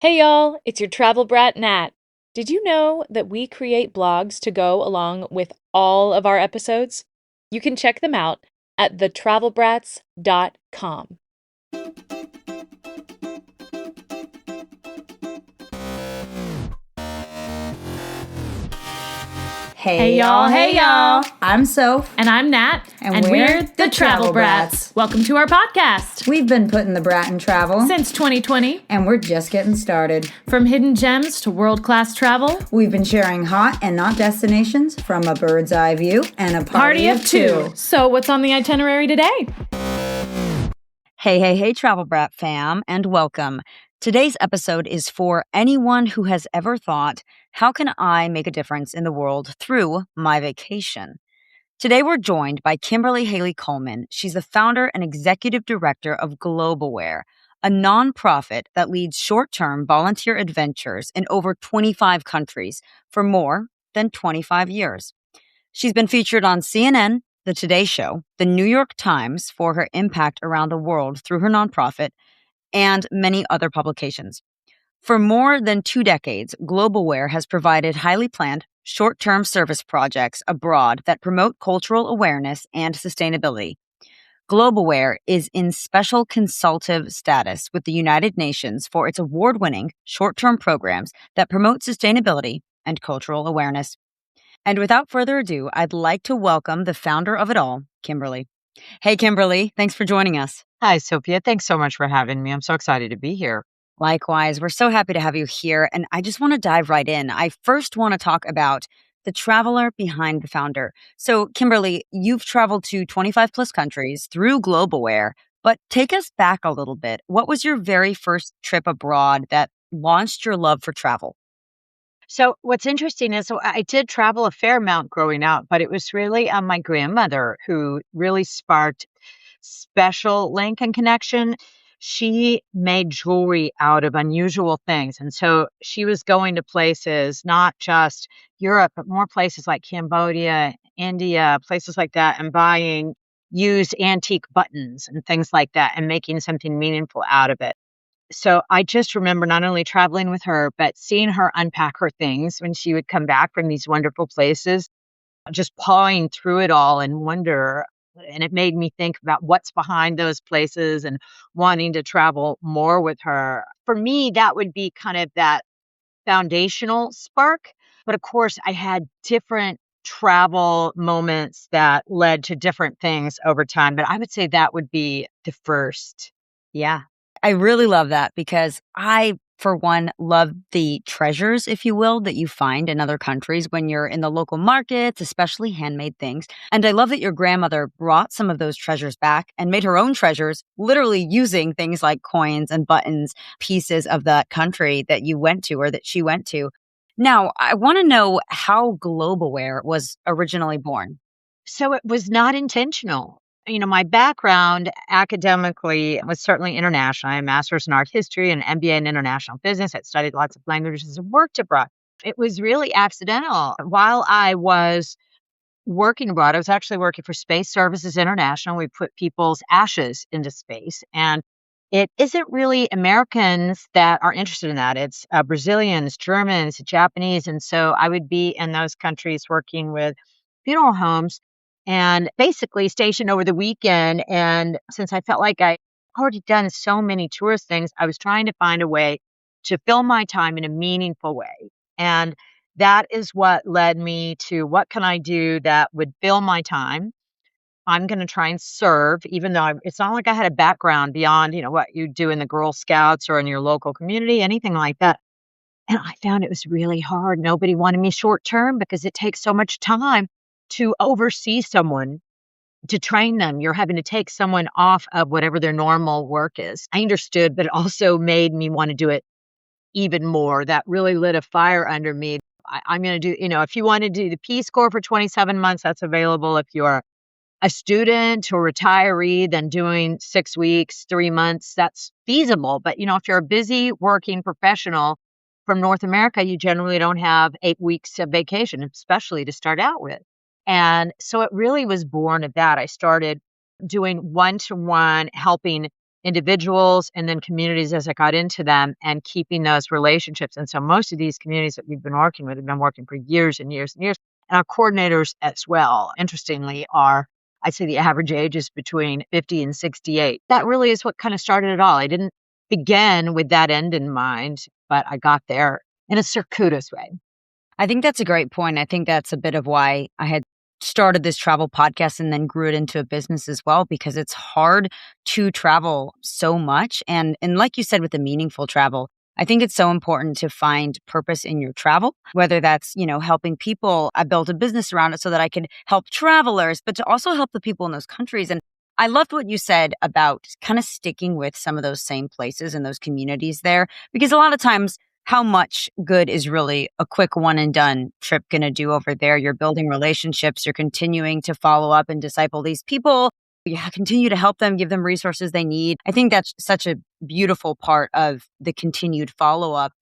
Hey y'all, it's your travel brat Nat. Did you know that we create blogs to go along with all of our episodes? You can check them out at thetravelbrats.com. Hey y'all. I'm Soph. And I'm Nat. And we're the Travel Brats. Welcome to our podcast. We've been putting the brat in travel Since 2020. and we're just getting started. From hidden gems to world-class travel. We've been sharing hot and not destinations from a bird's eye view and a party of two. So what's on the itinerary today? Hey, Travel Brat fam, and welcome. Today's episode is for anyone who has ever thought, how can I make a difference in the world through my vacation? Today we're joined by Kimberly Haley-Coleman. She's the founder and executive director of Globalware, a nonprofit that leads short-term volunteer adventures in over 25 countries for more than 25 years. She's been featured on CNN, The Today Show, The New York Times for her impact around the world through her nonprofit, and many other publications. For more than 2 decades, Globalware has provided highly planned, short-term service projects abroad that promote cultural awareness and sustainability. Globalware is in special consultative status with the United Nations for its award-winning short-term programs that promote sustainability and cultural awareness. And without further ado, I'd like to welcome the founder of it all, Kimberly. Hey, Kimberly, thanks for joining us. Hi, Sophia. Thanks so much for having me. I'm so excited to be here. Likewise, we're so happy to have you here. And I just want to dive right in. I first want to talk about the traveler behind the founder. So, Kimberly, you've traveled to 25 plus countries through Globalware, but take us back a little bit. What was your very first trip abroad that launched your love for travel? So, what's interesting is I did travel a fair amount growing up, but it was really my grandmother who really sparked special link and connection. She made jewelry out of unusual things. And so she was going to places, not just Europe, but more places like Cambodia, India, places like that, and buying used antique buttons and things like that and making something meaningful out of it. So I just remember not only traveling with her, but seeing her unpack her things when she would come back from these wonderful places, just pawing through it all and wonder. And it made me think about what's behind those places and wanting to travel more with her. For me, that would be kind of that foundational spark. But of course, I had different travel moments that led to different things over time. But I would say that would be the first. Yeah, I really love that because I, for one, love the treasures, if you will, that you find in other countries when you're in the local markets, especially handmade things. And I love that your grandmother brought some of those treasures back and made her own treasures, literally using things like coins and buttons, pieces of that country that you went to or that she went to. Now, I want to know how Globalware was originally born. So it was not intentional. My background academically was certainly international. I have a master's in art history and MBA in international business. I studied lots of languages and worked abroad. It was really accidental. While I was working abroad, I was actually working for Space Services International. We put people's ashes into space. And it isn't really Americans that are interested in that. It's Brazilians, Germans, Japanese. And so I would be in those countries working with funeral homes and basically stationed over the weekend. And since I felt like I already done so many tourist things, I was trying to find a way to fill my time in a meaningful way. And that is what led me to what can I do that would fill my time. I'm going to try and serve, even though it's not like I had a background beyond, what you do in the Girl Scouts or in your local community, anything like that. And I found it was really hard. Nobody wanted me short term because it takes so much time to oversee someone, to train them. You're having to take someone off of whatever their normal work is. I understood, but it also made me want to do it even more. That really lit a fire under me. I'm going to do, if you want to do the Peace Corps for 27 months, that's available. If you're a student or retiree, then doing 6 weeks, 3 months, that's feasible. But, if you're a busy working professional from North America, you generally don't have 8 weeks of vacation, especially to start out with. And so it really was born of that. I started doing one-to-one, helping individuals and then communities as I got into them and keeping those relationships. And so most of these communities that we've been working with have been working for years and years and years. And our coordinators as well, interestingly, are, I'd say the average age is between 50 and 68. That really is what kind of started it all. I didn't begin with that end in mind, but I got there in a circuitous way. I think that's a great point. I think that's a bit of why I had started this travel podcast and then grew it into a business as well, because it's hard to travel so much. And like you said, with the meaningful travel, I think it's so important to find purpose in your travel, whether that's, helping people. I built a business around it so that I could help travelers, but to also help the people in those countries. And I loved what you said about kind of sticking with some of those same places and those communities there, because a lot of times how much good is really a quick one and done trip going to do over there? You're building relationships, you're continuing to follow up and disciple these people. You continue to help them, give them resources they need. I think that's such a beautiful part of the continued follow up.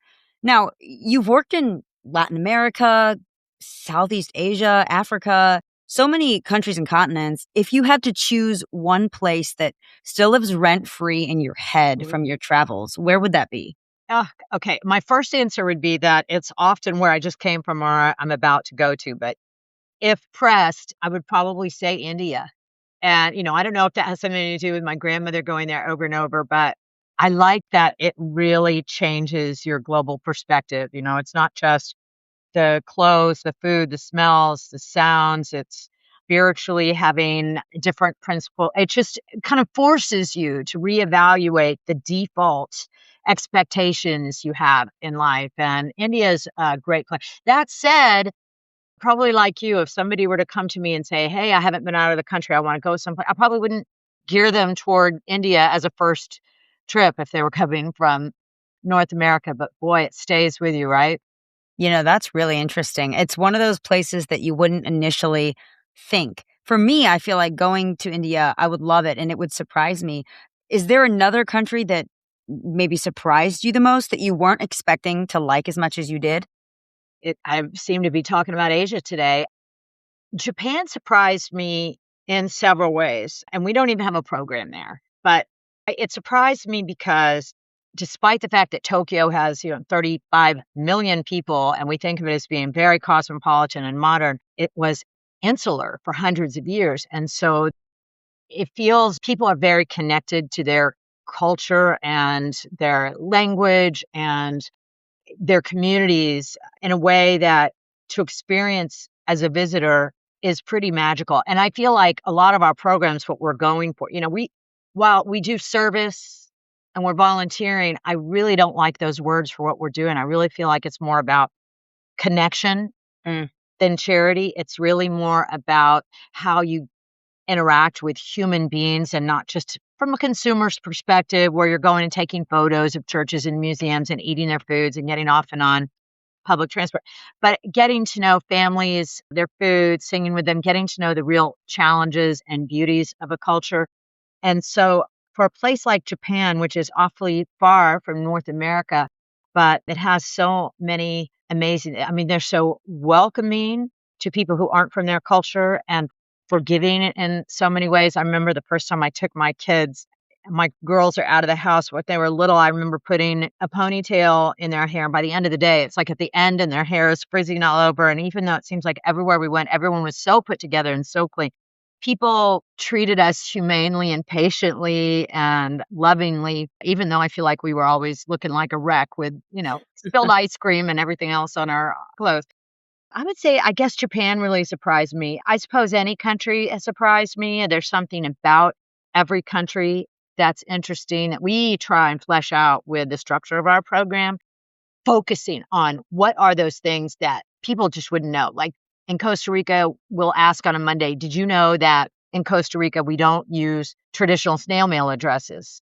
Now, you've worked in Latin America, Southeast Asia, Africa, so many countries and continents. If you had to choose one place that still lives rent free in your head from your travels, where would that be? Okay. My first answer would be that it's often where I just came from or I'm about to go to. But if pressed, I would probably say India. And, I don't know if that has something to do with my grandmother going there over and over, but I like that it really changes your global perspective. It's not just the clothes, the food, the smells, the sounds. It's spiritually having different principles. It just kind of forces you to reevaluate the default expectations you have in life. And India is a great place. That said, probably like you, if somebody were to come to me and say, hey, I haven't been out of the country, I want to go someplace, I probably wouldn't gear them toward India as a first trip if they were coming from North America. But boy, it stays with you, right? That's really interesting. It's one of those places that you wouldn't initially think. For me, I feel like going to India, I would love it and it would surprise me. Is there another country that maybe surprised you the most that you weren't expecting to like as much as you did? I seem to be talking about Asia today. Japan surprised me in several ways, and we don't even have a program there. But it surprised me because despite the fact that Tokyo has, 35 million people, and we think of it as being very cosmopolitan and modern, it was insular for hundreds of years. And so it feels people are very connected to their culture and their language and their communities in a way that to experience as a visitor is pretty magical. And I feel like a lot of our programs, what we're going for, while we do service and we're volunteering, I really don't like those words for what we're doing. I really feel like it's more about connection than charity. It's really more about how you interact with human beings and not just from a consumer's perspective where you're going and taking photos of churches and museums and eating their foods and getting off and on public transport, but getting to know families, their food, singing with them, getting to know the real challenges and beauties of a culture. And so for a place like Japan, which is awfully far from North America, but it has so many they're so welcoming to people who aren't from their culture and forgiving in so many ways. I remember the first time I took my kids, my girls are out of the house. When they were little, I remember putting a ponytail in their hair. And by the end of the day, it's like at the end and their hair is frizzing all over. And even though it seems like everywhere we went, everyone was so put together and so clean, people treated us humanely and patiently and lovingly, even though I feel like we were always looking like a wreck with, spilled ice cream and everything else on our clothes. I would say, I guess Japan really surprised me. I suppose any country has surprised me. There's something about every country that's interesting that we try and flesh out with the structure of our program, focusing on what are those things that people just wouldn't know. Like in Costa Rica, we'll ask on a Monday, did you know that in Costa Rica, we don't use traditional snail mail addresses?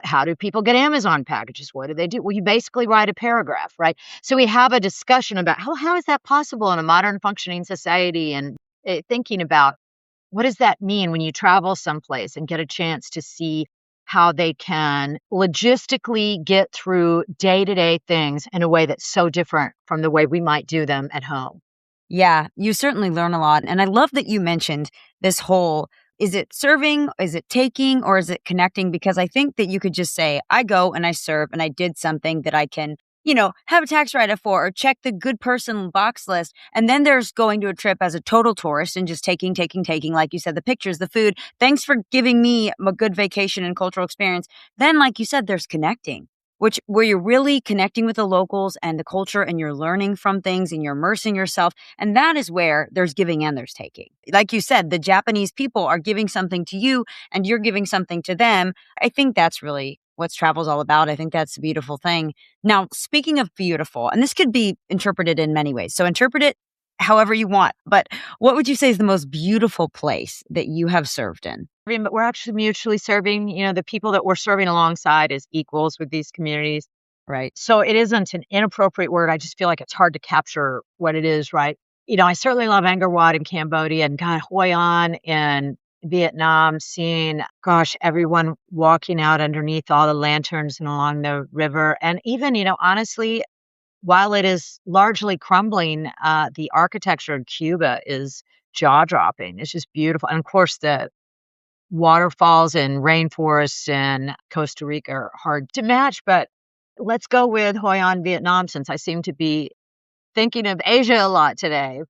How do people get Amazon packages? What do they do? Well, you basically write a paragraph, right? So we have a discussion about how is that possible in a modern functioning society and thinking about what does that mean when you travel someplace and get a chance to see how they can logistically get through day-to-day things in a way that's so different from the way we might do them at home. Yeah, you certainly learn a lot. And I love that you mentioned this whole Is it serving? Is it taking? Or is it connecting? Because I think that you could just say, I go and I serve and I did something that I can, have a tax write-off for, or check the good person box list. And then there's going to a trip as a total tourist and just taking, like you said, the pictures, the food. Thanks for giving me a good vacation and cultural experience. Then, like you said, there's connecting, where you're really connecting with the locals and the culture, and you're learning from things and you're immersing yourself. And that is where there's giving and there's taking. Like you said, the Japanese people are giving something to you and you're giving something to them. I think that's really what travel's all about. I think that's a beautiful thing. Now, speaking of beautiful, and this could be interpreted in many ways, so interpret it however you want, but what would you say is the most beautiful place that you have served in? But we're actually mutually serving, the people that we're serving alongside as equals with these communities. Right. So it isn't an inappropriate word. I just feel like it's hard to capture what it is, right? I certainly love Angkor Wat in Cambodia, and God, Hoi An in Vietnam, seeing, gosh, everyone walking out underneath all the lanterns and along the river. And even, honestly, while it is largely crumbling, the architecture in Cuba is jaw-dropping. It's just beautiful. And of course, the waterfalls and rainforests in Costa Rica are hard to match, but let's go with Hoi An, Vietnam, since I seem to be thinking of Asia a lot today.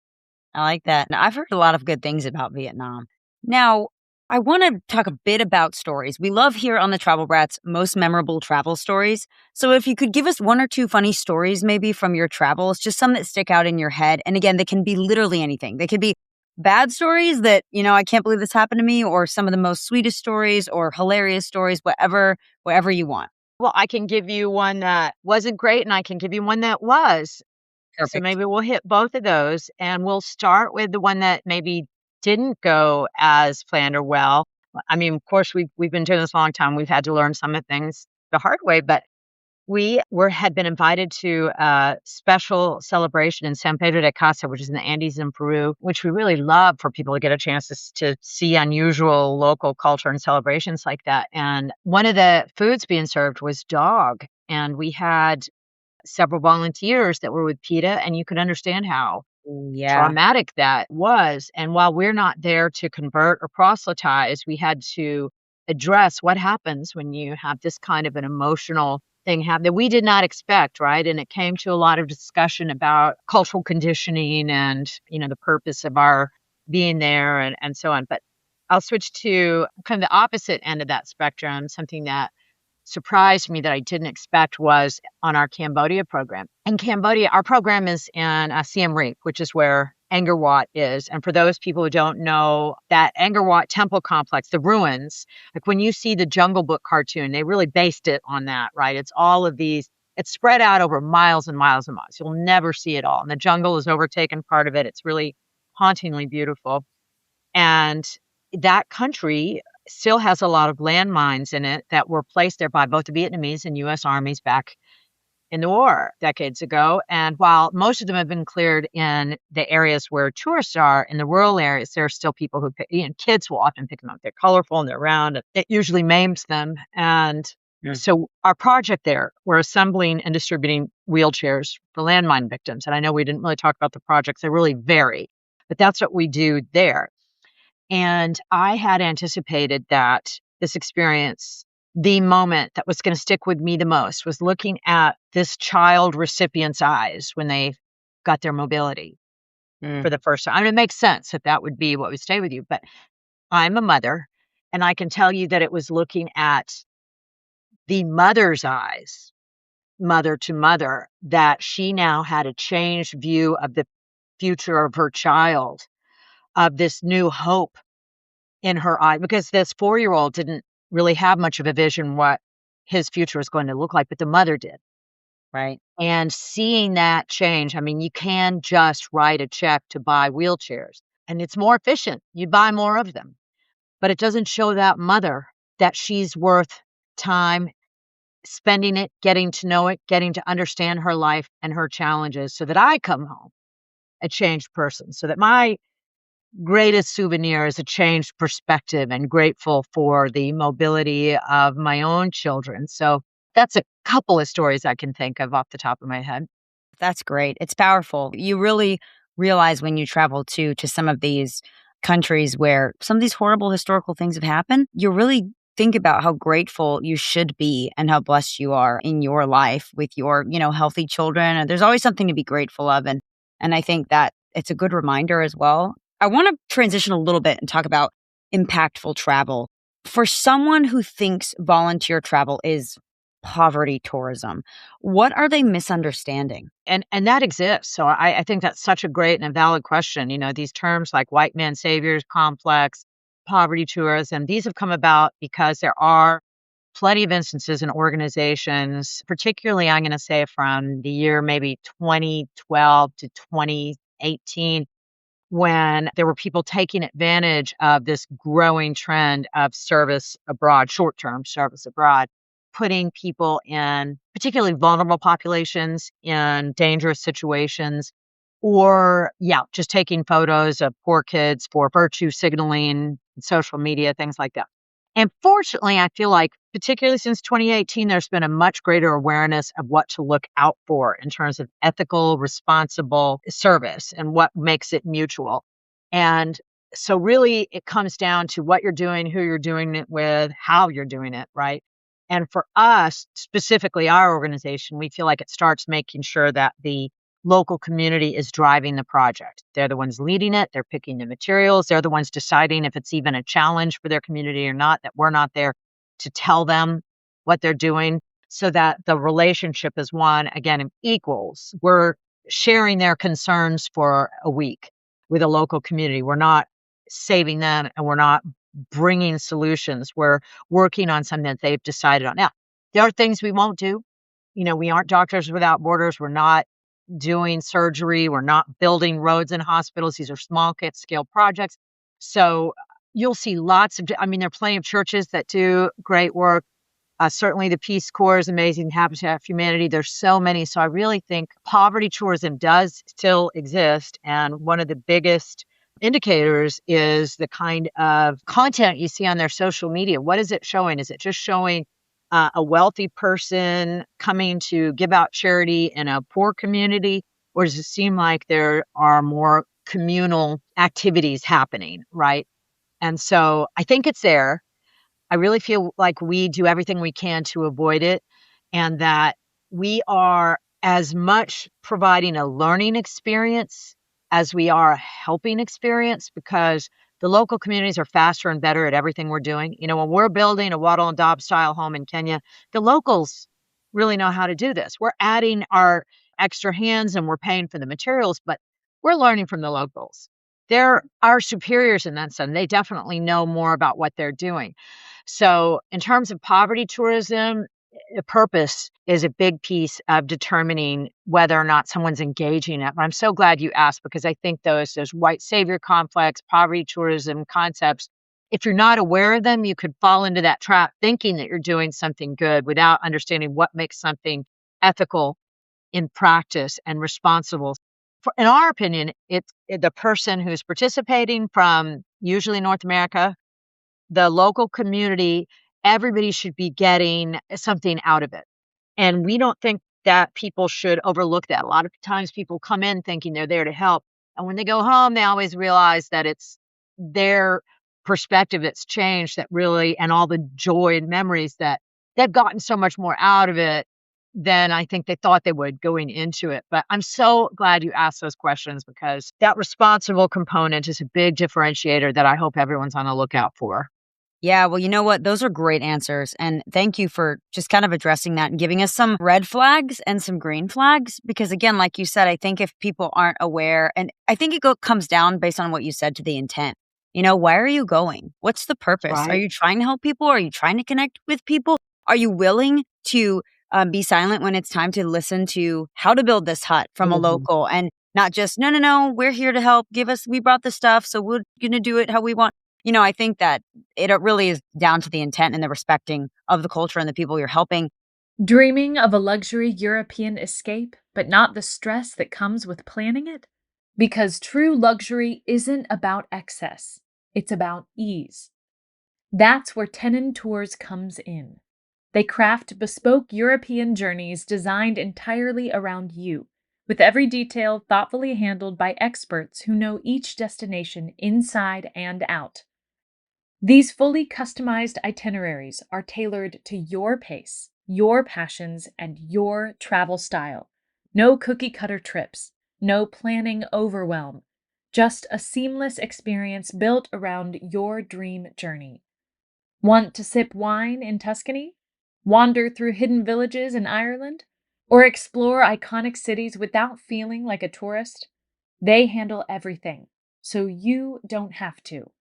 I like that. Now, I've heard a lot of good things about Vietnam. Now, I want to talk a bit about stories. We love here on the Travel Brats most memorable travel stories. So if you could give us one or two funny stories maybe from your travels, just some that stick out in your head. And again, they can be literally anything. They could be bad stories that, I can't believe this happened to me, or some of the most sweetest stories or hilarious stories, whatever you want. Well, I can give you one that wasn't great, and I can give you one that was. Perfect. So maybe we'll hit both of those, and we'll start with the one that maybe didn't go as planned or well. I mean, of course, we've been doing this a long time. We've had to learn some of things the hard way, but had been invited to a special celebration in San Pedro de Casa, which is in the Andes in Peru, which we really love for people to get a chance to see unusual local culture and celebrations like that. And one of the foods being served was dog. And we had several volunteers that were with PETA, and you could understand how traumatic that was. And while we're not there to convert or proselytize, we had to address what happens when you have this kind of an emotional thing happen that we did not expect, right? And it came to a lot of discussion about cultural conditioning and, the purpose of our being there and so on. But I'll switch to kind of the opposite end of that spectrum. Something that surprised me that I didn't expect was on our Cambodia program. In Cambodia, our program is in Siem Reap, which is where Angkor Wat is. And for those people who don't know, that Angkor Wat temple complex, the ruins, like when you see the Jungle Book cartoon, they really based it on that, right? It's all of these, it's spread out over miles and miles and miles. You'll never see it all. And the jungle has overtaken part of it. It's really hauntingly beautiful. And that country still has a lot of landmines in it that were placed there by both the Vietnamese and U.S. armies back in the war decades ago. And while most of them have been cleared in the areas where tourists are, in the rural areas, there are still people who, kids will often pick them up. They're colorful and they're round. It usually maims them. And so our project there, we're assembling and distributing wheelchairs for landmine victims. And I know we didn't really talk about the projects. They really vary, but that's what we do there. And I had anticipated that this experience, the moment that was going to stick with me the most, was looking at this child recipient's eyes when they got their mobility for the first time. I mean, it makes sense that would be what would stay with you. But I'm a mother, and I can tell you that it was looking at the mother's eyes, mother to mother, that she now had a changed view of the future of her child, of this new hope in her eye, because this 4-year-old didn't really have much of a vision what his future was going to look like, but the mother did. Right. And seeing that change, I mean, you can just write a check to buy wheelchairs and it's more efficient. You buy more of them, but it doesn't show that mother that she's worth time spending it, getting to know it, getting to understand her life and her challenges, so that I come home a changed person, so that my greatest souvenir is a changed perspective and grateful for the mobility of my own children. So that's a couple of stories I can think of off the top of my head. That's great. It's powerful. You really realize when you travel to some of these countries where some of these horrible historical things have happened, you really think about how grateful you should be and how blessed you are in your life with your, healthy children. And there's always something to be grateful of. And I think that it's a good reminder as well. I want to transition a little bit and talk about impactful travel. For someone who thinks volunteer travel is poverty tourism, what are they misunderstanding? And that exists. So I think that's such a great and a valid question. These terms like white man saviors complex, poverty tourism, these have come about because there are plenty of instances and organizations, particularly I'm going to say from the year maybe 2012 to 2018, when there were people taking advantage of this growing trend of service abroad, short-term service abroad, putting people in particularly vulnerable populations in dangerous situations, or, yeah, just taking photos of poor kids for virtue signaling, social media, things like that. And fortunately, I feel like, particularly since 2018, there's been a much greater awareness of what to look out for in terms of ethical, responsible service and what makes it mutual. And so, really, it comes down to what you're doing, who you're doing it with, how you're doing it, right? And for us, specifically our organization, we feel like it starts making sure that the local community is driving the project. They're the ones leading it. They're picking the materials. They're the ones deciding if it's even a challenge for their community or not, that we're not there to tell them what they're doing, so that the relationship is one, again, of equals. We're sharing their concerns for a week with a local community. We're not saving them and we're not bringing solutions. We're working on something that they've decided on. Now, there are things we won't do. We aren't Doctors Without Borders. We're not doing surgery. We're not building roads and hospitals. These are small scale projects. So you'll see lots of, there are plenty of churches that do great work. Certainly the Peace Corps is amazing, Habitat for Humanity. There's so many. So I really think poverty tourism does still exist. And one of the biggest indicators is the kind of content you see on their social media. What is it showing? Is it just showing a wealthy person coming to give out charity in a poor community? Or does it seem like there are more communal activities happening, right? And so I think it's there. I really feel like we do everything we can to avoid it, and that we are as much providing a learning experience as we are a helping experience, because the local communities are faster and better at everything we're doing. When we're building a Wattle and Dobbs style home in Kenya, the locals really know how to do this. We're adding our extra hands and we're paying for the materials, but we're learning from the locals. They're our superiors in that sense. They definitely know more about what they're doing. So in terms of poverty tourism, purpose is a big piece of determining whether or not someone's engaging it. I'm so glad you asked, because I think those white savior complex, poverty tourism concepts, if you're not aware of them, you could fall into that trap thinking that you're doing something good without understanding what makes something ethical in practice and responsible. In our opinion, it's the person who's participating from usually North America, the local community. Everybody should be getting something out of it. And we don't think that people should overlook that. A lot of times people come in thinking they're there to help. And when they go home, they always realize that it's their perspective that's changed, that really, and all the joy and memories, that they've gotten so much more out of it than I think they thought they would going into it. But I'm so glad you asked those questions, because that responsible component is a big differentiator that I hope everyone's on the lookout for. Yeah, well, you know what? Those are great answers. And thank you for just kind of addressing that and giving us some red flags and some green flags. Because again, like you said, I think if people aren't aware, and I think comes down based on what you said to the intent. Why are you going? What's the purpose? Are Right. you trying to help people? Are you trying to connect with people? Are you willing to be silent when it's time to listen to how to build this hut from a Mhm. local, and not just, no, we're here to help. We brought the stuff, so we're going to do it how we want. I think that it really is down to the intent and the respecting of the culture and the people you're helping. Dreaming of a luxury European escape, but not the stress that comes with planning it? Because true luxury isn't about excess, it's about ease. That's where Tenon Tours comes in. They craft bespoke European journeys designed entirely around you, with every detail thoughtfully handled by experts who know each destination inside and out. These fully customized itineraries are tailored to your pace, your passions, and your travel style. No cookie cutter trips, no planning overwhelm, just a seamless experience built around your dream journey. Want to sip wine in Tuscany? Wander through hidden villages in Ireland? Or explore iconic cities without feeling like a tourist? They handle everything, so you don't have to.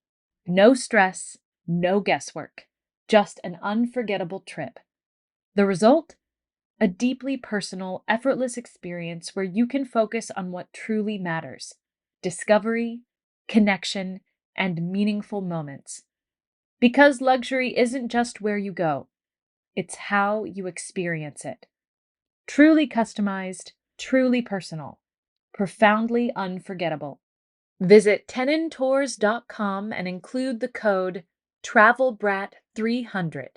No stress, no guesswork, just an unforgettable trip. The result? A deeply personal, effortless experience where you can focus on what truly matters: discovery, connection, and meaningful moments. Because luxury isn't just where you go, it's how you experience it. Truly customized, truly personal, profoundly unforgettable. Visit tenontours.com and include the code TravelBrat300.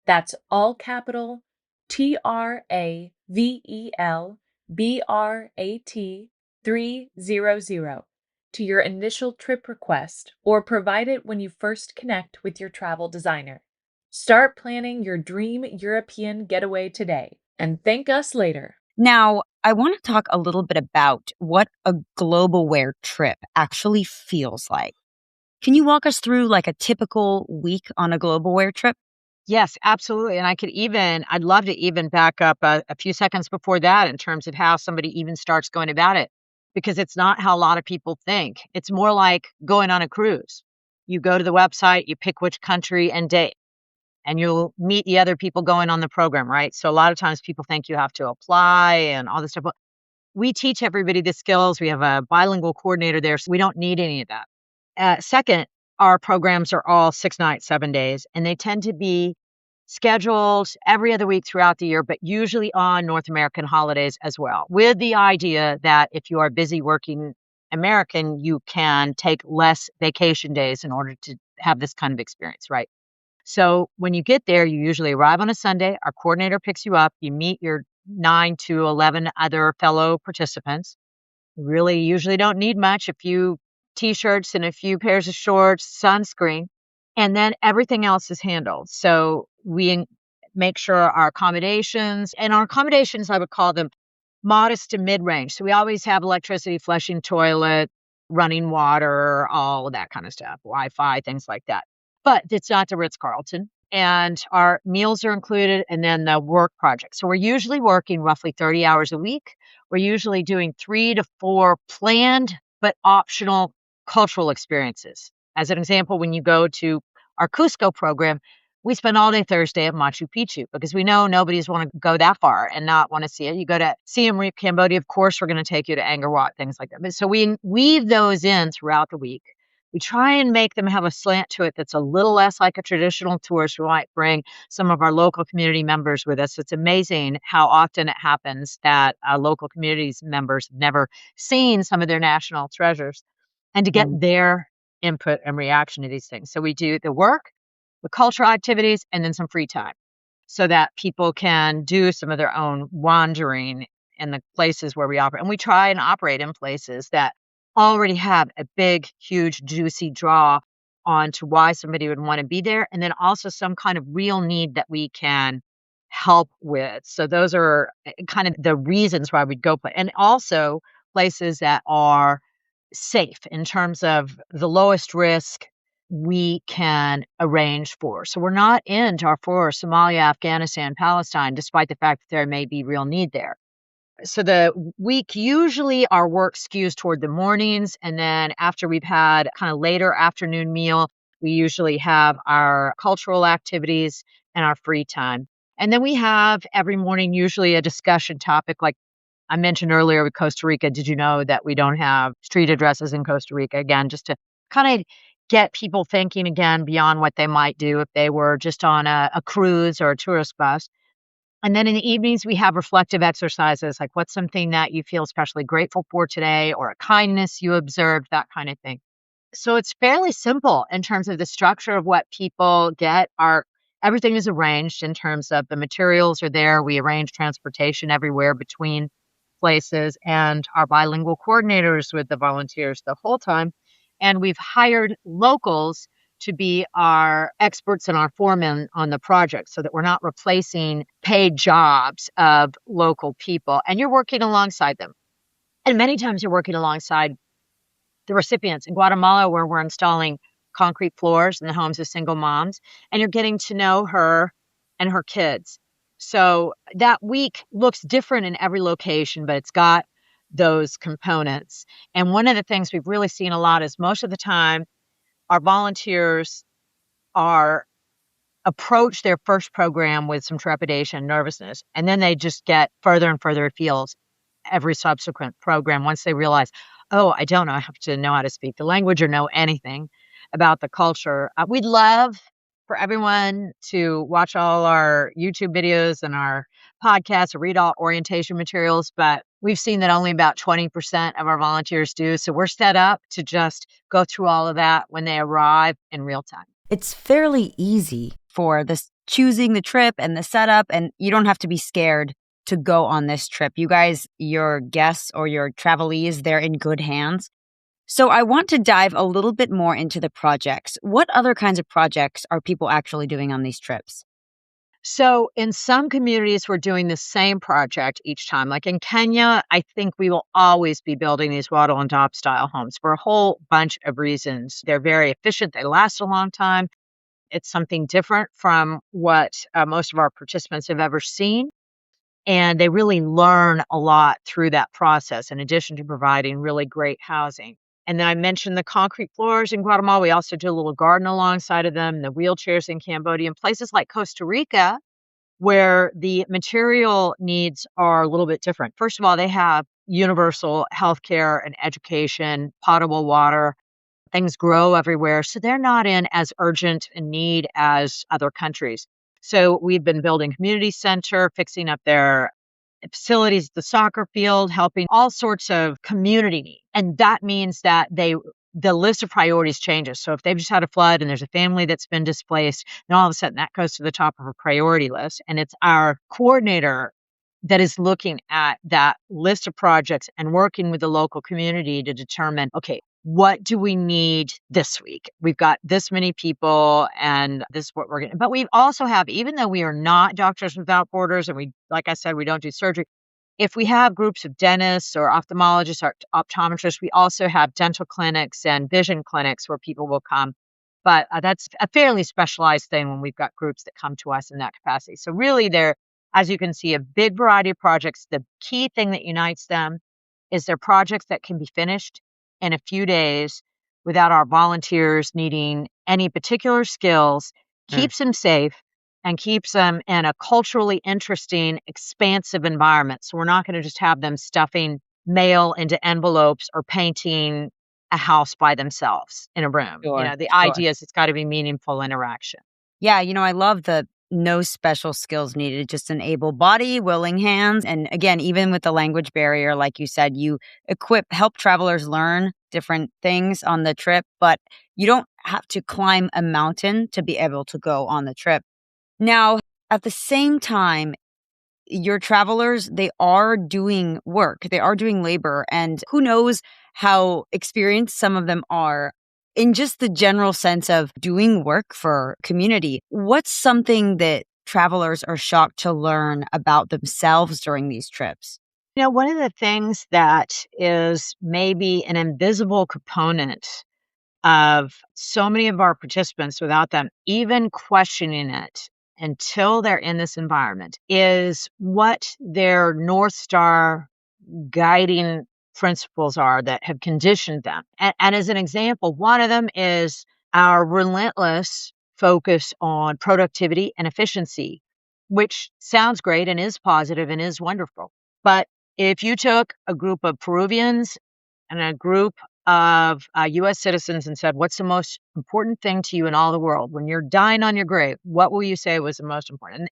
That's all capital TravelBrat 300 to your initial trip request, or provide it when you first connect with your travel designer. Start planning your dream European getaway today and thank us later. Now, I want to talk a little bit about what a global wear trip actually feels like. Can you walk us through like a typical week on a global wear trip? Yes, absolutely. And I'd love to even back up a few seconds before that in terms of how somebody even starts going about it, because it's not how a lot of people think. It's more like going on a cruise. You go to the website, you pick which country and date, and you'll meet the other people going on the program, right? So a lot of times people think you have to apply and all this stuff. But we teach everybody the skills. We have a bilingual coordinator there, so we don't need any of that. Second, our programs are all 6 nights, 7 days, and they tend to be scheduled every other week throughout the year, but usually on North American holidays as well, with the idea that if you are a busy working American, you can take less vacation days in order to have this kind of experience, right? So when you get there, you usually arrive on a Sunday. Our coordinator picks you up. You meet your 9 to 11 other fellow participants. You really usually don't need much, a few t-shirts and a few pairs of shorts, sunscreen, and then everything else is handled. So make sure our accommodations, I would call them modest to mid-range. So we always have electricity, flushing toilet, running water, all of that kind of stuff, Wi-Fi, things like that. But it's not the Ritz-Carlton. And our meals are included, and then the work project. So we're usually working roughly 30 hours a week. We're usually doing 3 to 4 planned but optional cultural experiences. As an example, when you go to our Cusco program, we spend all day Thursday at Machu Picchu because we know nobody's want to go that far and not want to see it. You go to Siem Reap, Cambodia, of course, we're going to take you to Angkor Wat, things like that. But so we weave those in throughout the week. We try and make them have a slant to it that's a little less like a traditional tourist. We might bring some of our local community members with us. It's amazing how often it happens that local communities members have never seen some of their national treasures, and to get their input and reaction to these things. So we do the work, the cultural activities, and then some free time so that people can do some of their own wandering in the places where we operate. And we try and operate in places that already have a big, huge, juicy draw onto why somebody would want to be there, and then also some kind of real need that we can help with. So those are kind of the reasons why we'd go play. And also places that are safe in terms of the lowest risk we can arrange for. So we're not in Darfur, Somalia, Afghanistan, Palestine, despite the fact that there may be real need there. So the week, usually our work skews toward the mornings. And then after we've had kind of later afternoon meal, we usually have our cultural activities and our free time. And then we have every morning usually a discussion topic. Like I mentioned earlier with Costa Rica, did you know that we don't have street addresses in Costa Rica? Again, just to kind of get people thinking again beyond what they might do if they were just on a cruise or a tourist bus. And then in the evenings, we have reflective exercises, like what's something that you feel especially grateful for today, or a kindness you observed, that kind of thing. So it's fairly simple in terms of the structure of what people get. Everything is arranged in terms of the materials are there. We arrange transportation everywhere between places and our bilingual coordinators with the volunteers the whole time. And we've hired locals to be our experts and our foremen on the project so that we're not replacing paid jobs of local people. And you're working alongside them. And many times you're working alongside the recipients in Guatemala, where we're installing concrete floors in the homes of single moms, and you're getting to know her and her kids. So that week looks different in every location, but it's got those components. And one of the things we've really seen a lot is most of the time our volunteers are approach their first program with some trepidation, nervousness, and then they just get further and further afield every subsequent program once they realize, oh, I don't know, I have to know how to speak the language or know anything about the culture. We'd love for everyone to watch all our YouTube videos and our podcasts or read all orientation materials, but we've seen that only about 20% of our volunteers do. So we're set up to just go through all of that when they arrive in real time. It's fairly easy for this choosing the trip and the setup, and you don't have to be scared to go on this trip. You guys, your guests or your travelees, they're in good hands. So I want to dive a little bit more into the projects. What other kinds of projects are people actually doing on these trips? So in some communities, we're doing the same project each time. Like in Kenya, I think we will always be building these wattle and daub style homes for a whole bunch of reasons. They're very efficient. They last a long time. It's something different from what most of our participants have ever seen. And they really learn a lot through that process, in addition to providing really great housing. And then I mentioned the concrete floors in Guatemala. We also do a little garden alongside of them, the wheelchairs in Cambodia, and places like Costa Rica, where the material needs are a little bit different. First of all, they have universal healthcare and education, potable water. Things grow everywhere. So they're not in as urgent a need as other countries. So we've been building community center, fixing up their facilities, the soccer field, helping all sorts of community needs. And that means that the list of priorities changes. So if they've just had a flood and there's a family that's been displaced, then all of a sudden that goes to the top of a priority list. And it's our coordinator that is looking at that list of projects and working with the local community to determine, okay, what do we need this week? We've got this many people and this is what we're getting. But we also have, even though we are not Doctors Without Borders and we, like I said, we don't do surgery, if we have groups of dentists or ophthalmologists or optometrists, we also have dental clinics and vision clinics where people will come. But that's a fairly specialized thing when we've got groups that come to us in that capacity. So really there, as you can see, a big variety of projects. The key thing that unites them is they're projects that can be finished in a few days without our volunteers needing any particular skills, keeps them safe, and keeps them in a culturally interesting, expansive environment. So we're not going to just have them stuffing mail into envelopes or painting a house by themselves in a room. Sure, The sure. idea is it's got to be meaningful interaction. Yeah, I love the no special skills needed, just an able body, willing hands. And again, even with the language barrier, like you said, you help travelers learn different things on the trip, but you don't have to climb a mountain to be able to go on the trip. Now, at the same time, your travelers, they are doing work, they are doing labor, and who knows how experienced some of them are in just the general sense of doing work for community. What's something that travelers are shocked to learn about themselves during these trips? One of the things that is maybe an invisible component of so many of our participants without them even questioning it until they're in this environment is what their North Star guiding principles are that have conditioned them. And as an example, one of them is our relentless focus on productivity and efficiency, which sounds great and is positive and is wonderful. But if you took a group of Peruvians and a group of U.S. citizens and said, what's the most important thing to you in all the world? When you're dying on your grave, what will you say was the most important?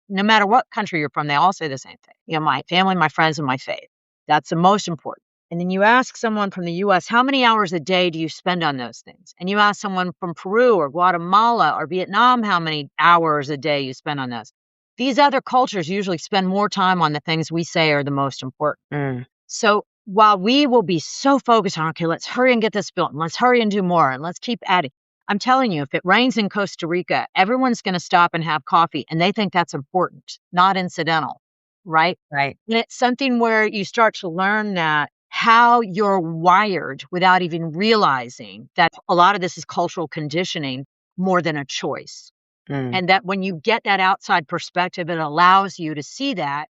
And no matter what country you're from, they all say the same thing. My family, my friends, and my faith. That's the most important. And then you ask someone from the U.S., how many hours a day do you spend on those things? And you ask someone from Peru or Guatemala or Vietnam, how many hours a day you spend on those? these other cultures usually spend more time on the things we say are the most important. Mm. So while we will be so focused on, okay, let's hurry and get this built, and let's hurry and do more, and let's keep adding. I'm telling you, if it rains in Costa Rica, everyone's going to stop and have coffee, and they think that's important, not incidental, right? Right. And it's something where you start to learn that how you're wired without even realizing that a lot of this is cultural conditioning more than a choice. Mm. And that when you get that outside perspective, it allows you to see that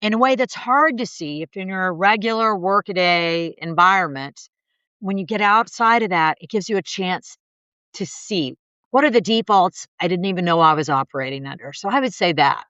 in a way that's hard to see if in your regular workaday environment. When you get outside of that, it gives you a chance to see what are the defaults I didn't even know I was operating under. So I would say that.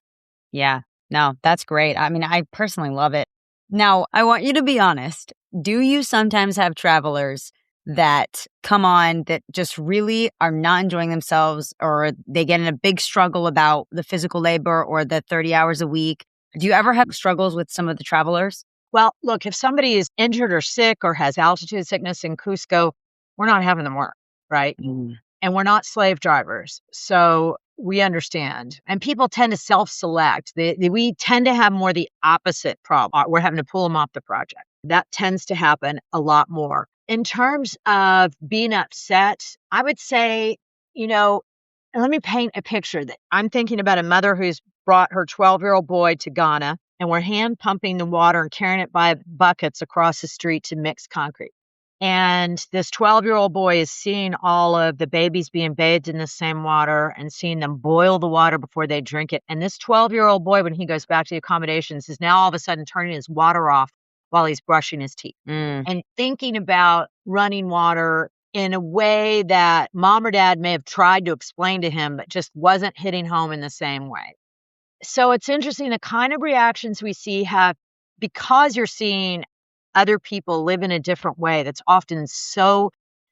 Yeah. No, that's great. I mean, I personally love it. Now, I want you to be honest. Do you sometimes have travelers that come on that just really are not enjoying themselves, or they get in a big struggle about the physical labor or the 30 hours a week? Do you ever have struggles with some of the travelers? Well, look, if somebody is injured or sick or has altitude sickness in Cusco, we're not having them work, right? Mm. And we're not slave drivers. So we understand. And people tend to self-select. We tend to have more the opposite problem. We're having to pull them off the project. That tends to happen a lot more. In terms of being upset, I would say, let me paint a picture that I'm thinking about a mother who's brought her 12-year-old boy to Ghana, and we're hand pumping the water and carrying it by buckets across the street to mix concrete. And this 12-year-old boy is seeing all of the babies being bathed in the same water and seeing them boil the water before they drink it. And this 12-year-old boy, when he goes back to the accommodations, is now all of a sudden turning his water off while he's brushing his teeth Mm. and thinking about running water in a way that mom or dad may have tried to explain to him, but just wasn't hitting home in the same way. So it's interesting, the kind of reactions we see have, because you're seeing other people live in a different way that's often so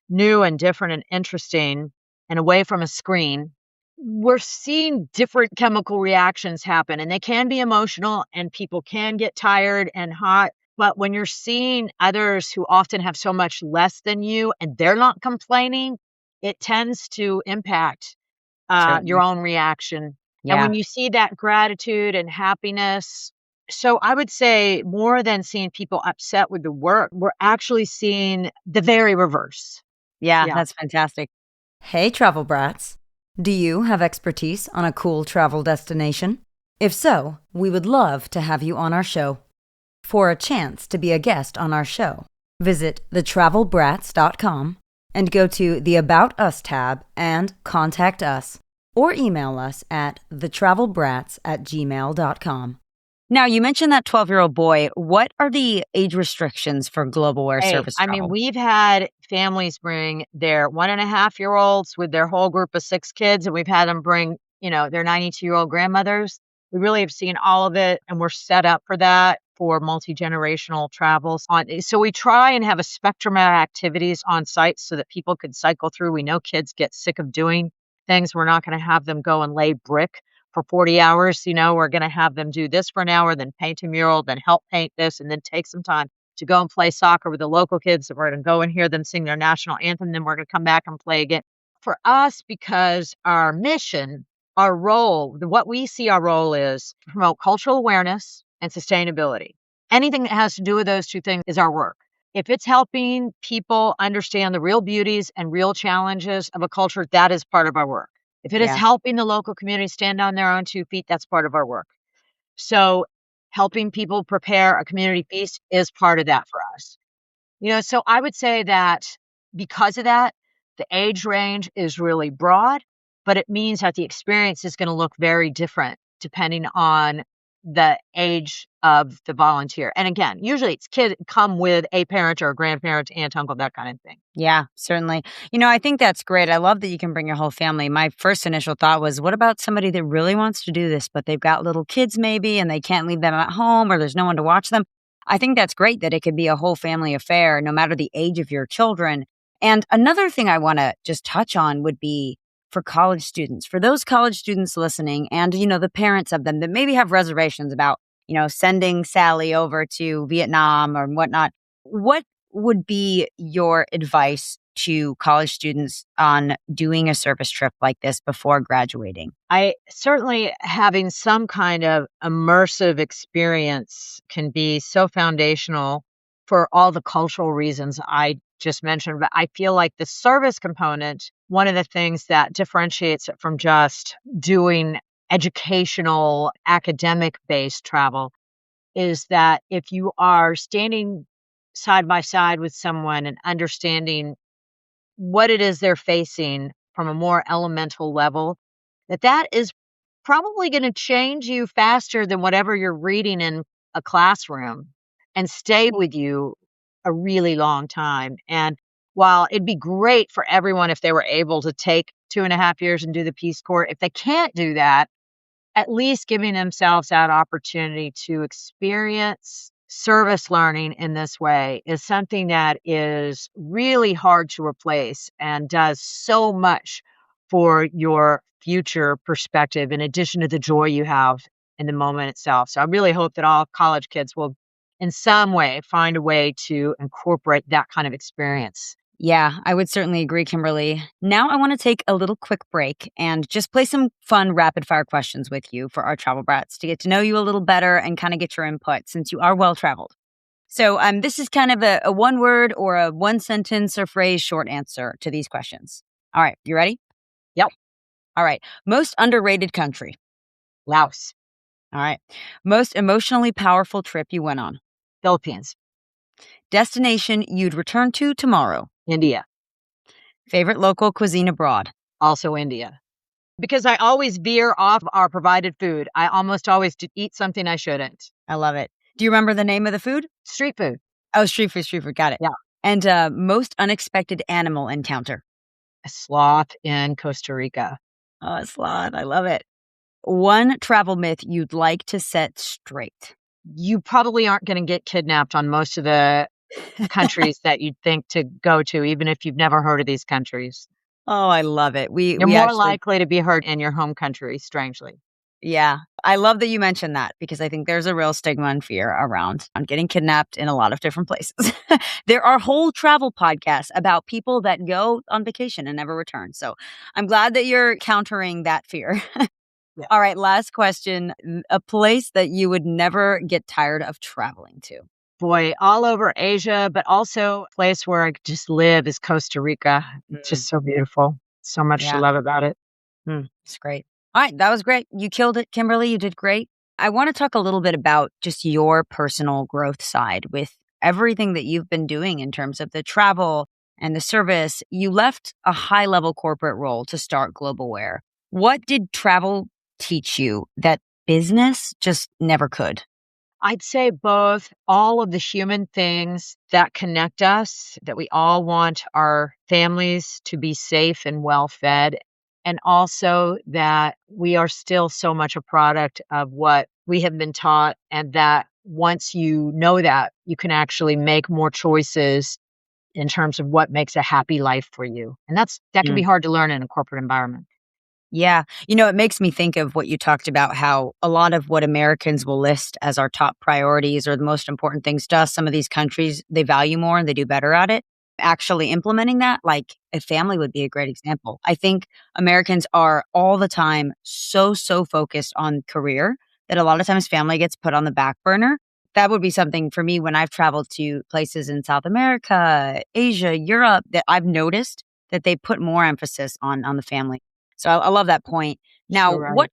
new and different and interesting and away from a screen, we're seeing different chemical reactions happen, and they can be emotional and people can get tired and hot. But when you're seeing others who often have so much less than you and they're not complaining, it tends to impact your Certainly. own reaction. And Yeah. when you see that gratitude and happiness, so I would say more than seeing people upset with the work, we're actually seeing the very reverse. Yeah, Yeah. that's fantastic. Hey, Travel Brats. Do you have expertise on a cool travel destination? If so, we would love to have you on our show. For a chance to be a guest on our show, visit thetravelbrats.com and go to the About Us tab and contact us, or email us at thetravelbrats@gmail.com. Now, you mentioned that 12-year-old boy. What are the age restrictions for global air Hey, service I mean, travel? we've had families bring their 1.5-year-olds with their whole group of 6 kids, and we've had them bring, their 92-year-old grandmothers. We really have seen all of it, and we're set up for that for multi-generational travels. So we try and have a spectrum of activities on site so that people could cycle through. We know kids get sick of doing things. We're not going to have them go and lay brick for 40 hours. We're going to have them do this for an hour, then paint a mural, then help paint this, and then take some time to go and play soccer with the local kids. So we're going to go and hear them sing their national anthem. Then we're going to come back and play again. For us, because our mission, our role, what we see our role is to promote cultural awareness and sustainability. Anything that has to do with those two things is our work. If it's helping people understand the real beauties and real challenges of a culture, that is part of our work. If it is Yeah. helping the local community stand on their own 2 feet, that's part of our work. So helping people prepare a community feast is part of that for us. So I would say that because of that, the age range is really broad, but it means that the experience is going to look very different depending on the age of the volunteer. And again, usually it's kids come with a parent or a grandparent, aunt, uncle, that kind of thing. Yeah, certainly. I think that's great. I love that you can bring your whole family. My first initial thought was, what about somebody that really wants to do this, but they've got little kids maybe and they can't leave them at home or there's no one to watch them? I think that's great that it could be a whole family affair, no matter the age of your children. And another thing I want to just touch on would be for college students, for those college students listening and, the parents of them that maybe have reservations about, sending Sally over to Vietnam or whatnot. What would be your advice to college students on doing a service trip like this before graduating? I certainly having some kind of immersive experience can be so foundational for all the cultural reasons I just mentioned. But I feel like the service component, one of the things that differentiates it from just doing educational, academic based travel is that if you are standing side by side with someone and understanding what it is they're facing from a more elemental level, that is probably gonna change you faster than whatever you're reading in a classroom and stay with you a really long time. And while it'd be great for everyone if they were able to take 2.5 years and do the Peace Corps, if they can't do that, at least giving themselves that opportunity to experience service learning in this way is something that is really hard to replace and does so much for your future perspective in addition to the joy you have in the moment itself. So I really hope that all college kids will in some way find a way to incorporate that kind of experience. Yeah, I would certainly agree, Kimberly. Now I want to take a little quick break and just play some fun rapid fire questions with you for our travel brats to get to know you a little better and kind of get your input since you are well traveled. So this is kind of a one word or a one sentence or phrase short answer to these questions. All right, you ready? Yep. All right. Most underrated country. Laos, All right. Most emotionally powerful trip you went on. Philippines, Destination you'd return to tomorrow. India, Favorite local cuisine abroad. also India. Because I always veer off our provided food. I almost always eat something I shouldn't. I love it. Do you remember the name of the food? Street food. Oh, street food, street food. Got it. Yeah. And most unexpected animal encounter. A sloth in Costa Rica. Oh, a sloth. I love it. One travel myth you'd like to set straight. You probably aren't going to get kidnapped on most of the countries that you'd think to go to, even if you've never heard of these countries. Oh, I love it. You're We more actually, likely to be hurt in your home country, strangely. yeah, I love that you mentioned that because I think there's a real stigma and fear around on getting kidnapped in a lot of different places. There are whole travel podcasts about people that go on vacation and never return. So I'm glad that you're countering that fear. Yeah. All right, last question. A place that you would never get tired of traveling to. Boy, all over Asia, but also a place where I could just live is Costa Rica. It's just so beautiful. So much to Yeah. love about it. It's great. All right, that was great. You killed it, Kimberly. You did great. I want to talk a little bit about just your personal growth side with everything that you've been doing in terms of the travel and the service. You left a high level corporate role to start Globalware. What did travel teach you that business just never could? I'd say both all of the human things that connect us, that we all want our families to be safe and well fed, and also that we are still so much a product of what we have been taught, and that once you know that, you can actually make more choices in terms of what makes a happy life for you. And that can be hard to learn in a corporate environment. Yeah. It makes me think of what you talked about, how a lot of what Americans will list as our top priorities or the most important things to us, some of these countries, they value more and they do better at it. Actually implementing that, like a family would be a great example. I think Americans are all the time so focused on career that a lot of times family gets put on the back burner. That would be something for me when I've traveled to places in South America, Asia, Europe, that I've noticed that they put more emphasis on the family. So I love that point. Now, So right.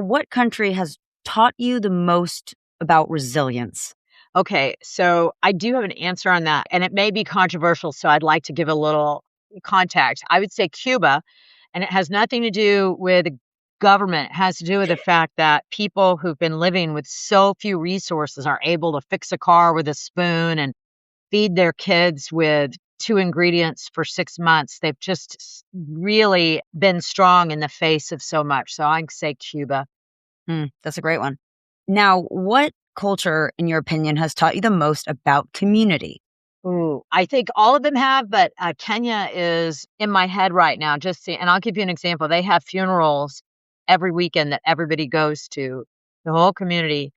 what country has taught you the most about resilience? Okay, so I do have an answer on that, and it may be controversial, so I'd like to give a little context. I would say Cuba, and it has nothing to do with government. It has to do with the fact that people who've been living with so few resources are able to fix a car with a spoon and feed their kids with two ingredients for 6 months. They've just really been strong in the face of so much. So I'd say Cuba. That's a great one. Now, what culture, in your opinion, has taught you the most about community? Ooh, I think all of them have, but Kenya is in my head right now. And I'll give you an example. They have funerals every weekend that everybody goes to, the whole community.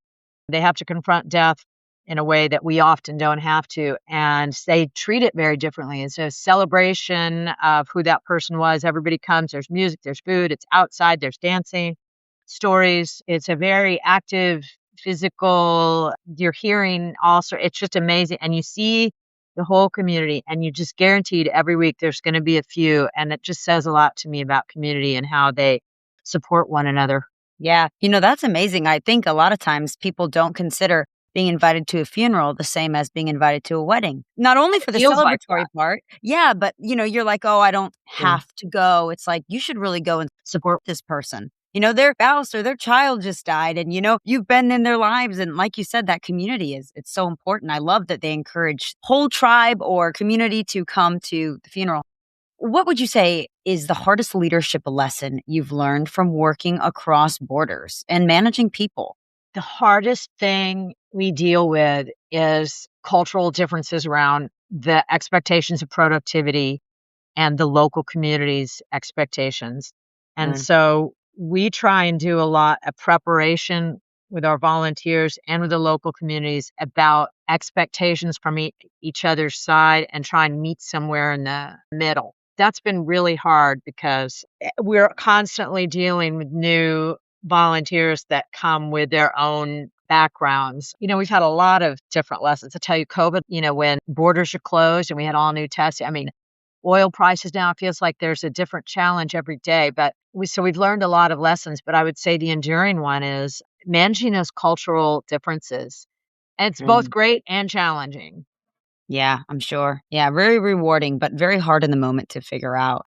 They have to confront death in a way that we often don't have to. And they treat it very differently. It's a celebration of who that person was. Everybody comes, there's music, there's food, it's outside, there's dancing, stories. It's a very active, physical, you're hearing also, it's just amazing. And you see the whole community, and you just guaranteed every week there's going to be a few. And it just says a lot to me about community and how they support one another. Yeah. That's amazing. I think a lot of times people don't consider being invited to a funeral the same as being invited to a wedding. Not only for the Feels like celebratory that. part. Yeah, but you're like, "Oh, I don't Yeah. have to go." It's like you should really go and support this person. Their spouse or their child just died and you've been in their lives, and like you said, that community it's so important. I love that they encourage whole tribe or community to come to the funeral. What would you say is the hardest leadership lesson you've learned from working across borders and managing people? The hardest thing we deal with is cultural differences around the expectations of productivity and the local community's expectations. And Mm, so we try and do a lot of preparation with our volunteers and with the local communities about expectations from each other's side and try and meet somewhere in the middle. That's been really hard because we're constantly dealing with new volunteers that come with their own backgrounds. We've had a lot of different lessons. I tell you, COVID, when borders are closed and we had all new testing, I mean, oil prices now, it feels like there's a different challenge every day. But we've learned a lot of lessons, but I would say the enduring one is managing those cultural differences. And it's both mm. great and challenging. Yeah, I'm sure. Yeah, very rewarding, but very hard in the moment to figure out.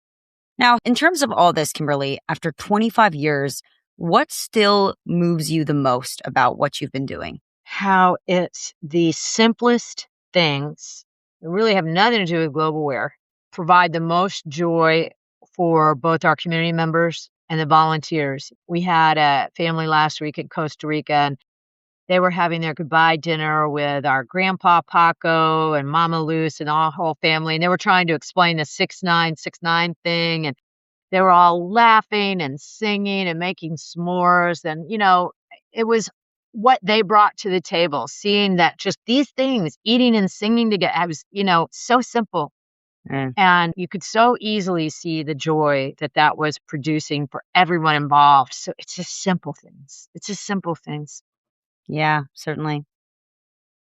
Now, in terms of all this, Kimberly, after 25 years, what still moves you the most about what you've been doing? How it's the simplest things that really have nothing to do with global wear, provide the most joy for both our community members and the volunteers. We had a family last week in Costa Rica, and they were having their goodbye dinner with our grandpa Paco and Mama Luz and our whole family. And they were trying to explain the 6969 thing. And they were all laughing and singing and making s'mores. And, it was what they brought to the table, seeing that just these things, eating and singing together, I was, so simple. Mm, And you could so easily see the joy that that was producing for everyone involved. So it's just simple things. It's just simple things. yeah, certainly.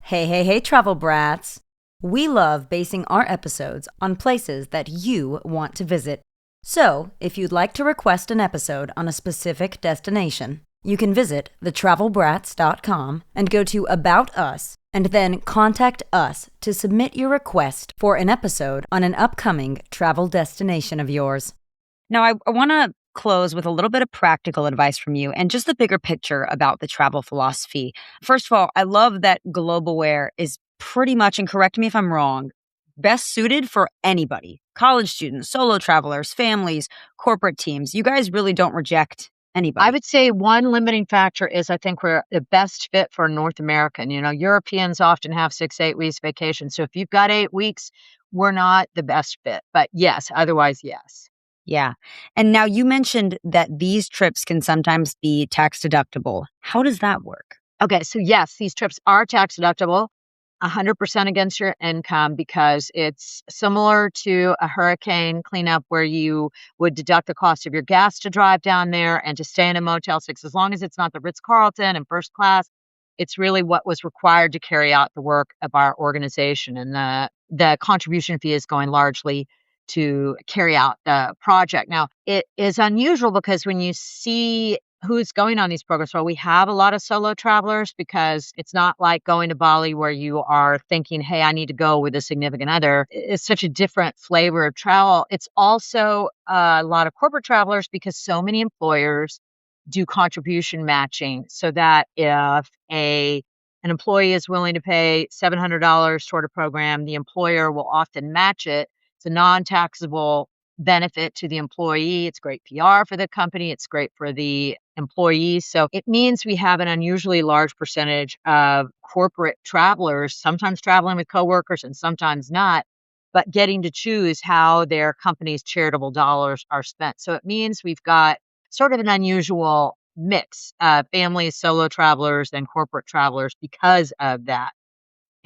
Hey, hey, hey, Travel Brats! We love basing our episodes on places that you want to visit. So, if you'd like to request an episode on a specific destination, you can visit thetravelbrats.com and go to About Us, and then contact us to submit your request for an episode on an upcoming travel destination of yours. Now, I want to close with a little bit of practical advice from you and just the bigger picture about the travel philosophy. First of all, I love that global wear is pretty much, and correct me if I'm wrong, best suited for anybody: college students, solo travelers, families, corporate teams. You guys really don't reject I anybody. would say one limiting factor is I think we're the best fit for North American. Europeans often have 6, 8 weeks vacation. So if you've got 8 weeks, we're not the best fit. But yes, otherwise, yes. Yeah. And now you mentioned that these trips can sometimes be tax deductible. How does that work? Okay, so yes, these trips are tax deductible, 100% against your income because it's similar to a hurricane cleanup where you would deduct the cost of your gas to drive down there and to stay in a Motel 6. As long as it's not the Ritz-Carlton and first class, it's really what was required to carry out the work of our organization. And the contribution fee is going largely to carry out the project. Now, it is unusual because when you see who's going on these programs, well, we have a lot of solo travelers because it's not like going to Bali where you are thinking, hey, I need to go with a significant other. It's such a different flavor of travel. It's also a lot of corporate travelers because so many employers do contribution matching so that if an employee is willing to pay $700 toward a program, the employer will often match it. It's a non-taxable benefit to the employee. It's great PR for the company. It's great for the employees. So it means we have an unusually large percentage of corporate travelers, sometimes traveling with coworkers and sometimes not, but getting to choose how their company's charitable dollars are spent. So it means we've got sort of an unusual mix of families, solo travelers, and corporate travelers because of that.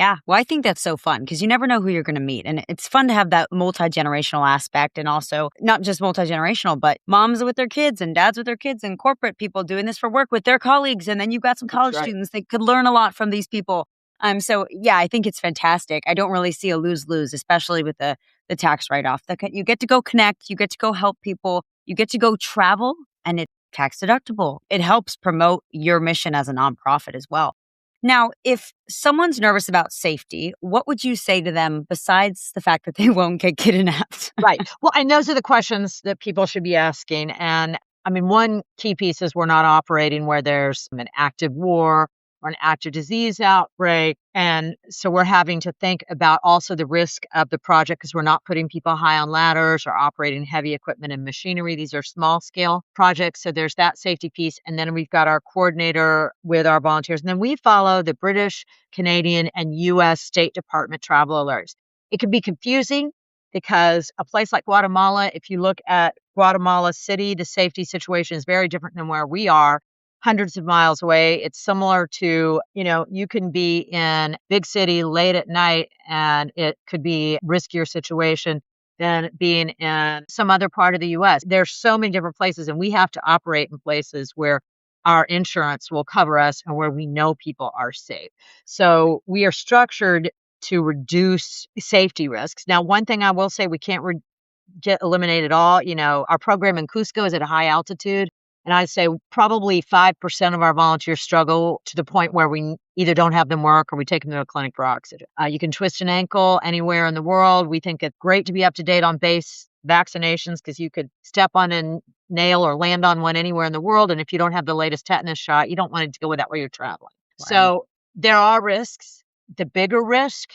Yeah, well, I think that's so fun because you never know who you're going to meet. And it's fun to have that multi-generational aspect, and also not just multi-generational, but moms with their kids and dads with their kids and corporate people doing this for work with their colleagues. And then you've got some That's college right. students that could learn a lot from these people. So yeah, I think it's fantastic. I don't really see a lose-lose, especially with the tax write-off. You get to go connect, you get to go help people, you get to go travel, and it's tax deductible. It helps promote your mission as a nonprofit as well. Now, if someone's nervous about safety, what would you say to them besides the fact that they won't get kidnapped? Right. Well, and those are the questions that people should be asking. And I mean, one key piece is we're not operating where there's an active war or an active disease outbreak. And so we're having to think about also the risk of the project because we're not putting people high on ladders or operating heavy equipment and machinery. These are small scale projects. So there's that safety piece. And then we've got our coordinator with our volunteers. And then we follow the British, Canadian, and US State Department travel alerts. It can be confusing because a place like Guatemala, if you look at Guatemala City, the safety situation is very different than where we are, hundreds of miles away. It's similar to, you can be in big city late at night and it could be riskier situation than being in some other part of the US. There's so many different places, and we have to operate in places where our insurance will cover us and where we know people are safe. So we are structured to reduce safety risks. Now, one thing I will say, we can't eliminate it all. Our program in Cusco is at a high altitude, and I'd say probably 5% of our volunteers struggle to the point where we either don't have them work or we take them to a clinic for oxygen. You can twist an ankle anywhere in the world. We think it's great to be up to date on base vaccinations because you could step on a nail or land on one anywhere in the world. And if you don't have the latest tetanus shot, you don't want to deal with that while you're traveling. Right. So there are risks. The bigger risk,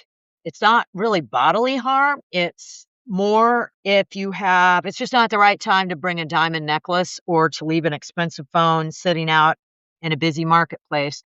it's not really bodily harm. It's more if it's just not the right time to bring a diamond necklace or to leave an expensive phone sitting out in a busy marketplace.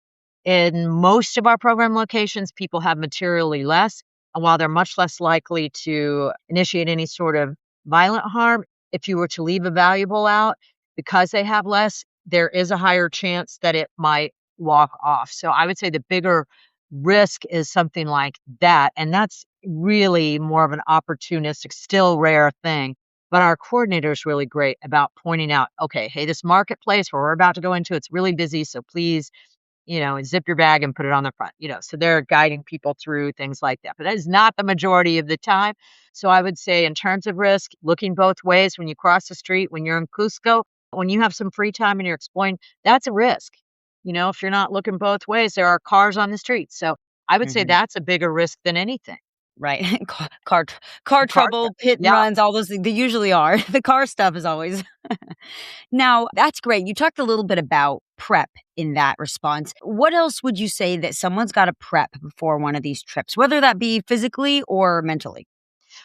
In most of our program locations, people have materially less. And while they're much less likely to initiate any sort of violent harm, if you were to leave a valuable out because they have less, there is a higher chance that it might walk off. So I would say the bigger risk is something like that. And that's really more of an opportunistic, still rare thing. But our coordinator is really great about pointing out, okay, hey, this marketplace where we're about to go into, it's really busy. So please, zip your bag and put it on the front, so they're guiding people through things like that. But that is not the majority of the time. So I would say in terms of risk, looking both ways when you cross the street, when you're in Cusco, when you have some free time and you're exploring, that's a risk. If you're not looking both ways, there are cars on the street. So I would say Mhm. that's a bigger risk than anything. Right. Car Car trouble, theft. hit and Yeah. runs, all those things. They usually are. The car stuff is always. Now, that's great. You talked a little bit about prep in that response. What else would you say that someone's got to prep before one of these trips, whether that be physically or mentally?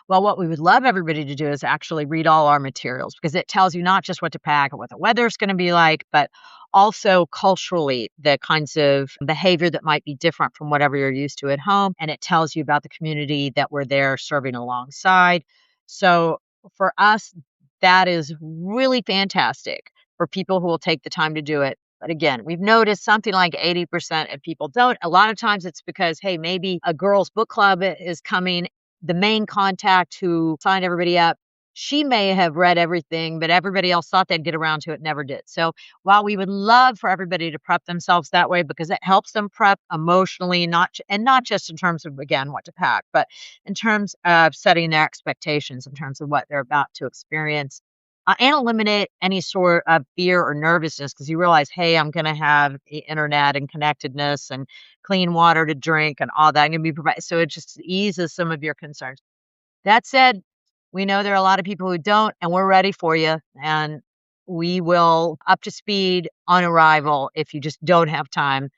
Well, what we would love everybody to do is actually read all our materials because it tells you not just what to pack or what the weather's going to be like, but also culturally the kinds of behavior that might be different from whatever you're used to at home. And it tells you about the community that we're there serving alongside. So for us, that is really fantastic for people who will take the time to do it. But again, we've noticed something like 80% of people don't. A lot of times it's because, hey, maybe a girls' book club is coming. The main contact who signed everybody up, she may have read everything, but everybody else thought they'd get around to it, never did. So while we would love for everybody to prep themselves that way because it helps them prep emotionally, not just in terms of, again, what to pack, but in terms of setting their expectations in terms of what they're about to experience. And eliminate any sort of fear or nervousness because you realize, hey, I'm going to have the internet and connectedness and clean water to drink and all that. I'm going to be provided. So it just eases some of your concerns. That said, we know there are a lot of people who don't, and we're ready for you. And we will up to speed on arrival if you just don't have time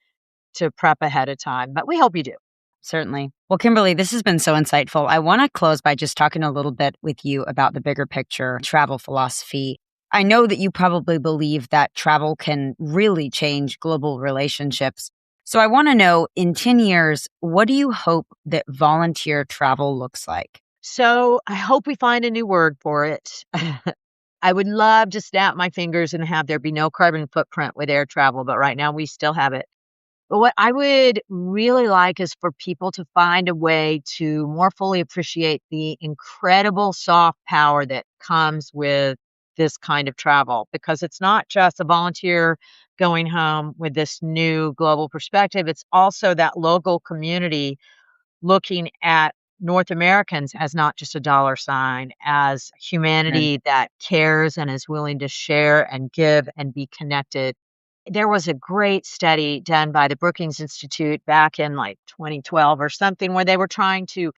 to prep ahead of time. But we hope you do. Certainly. Well, Kimberly, this has been so insightful. I want to close by just talking a little bit with you about the bigger picture travel philosophy. I know that you probably believe that travel can really change global relationships. So I want to know, in 10 years, what do you hope that volunteer travel looks like? So I hope we find a new word for it. I would love to snap my fingers and have there be no carbon footprint with air travel, but right now we still have it. But what I would really like is for people to find a way to more fully appreciate the incredible soft power that comes with this kind of travel, because it's not just a volunteer going home with this new global perspective. It's also that local community looking at North Americans as not just a dollar sign, as Right. humanity that cares and is willing to share and give and be connected. There was a great study done by the Brookings Institute back in like 2012 or something, where they were trying to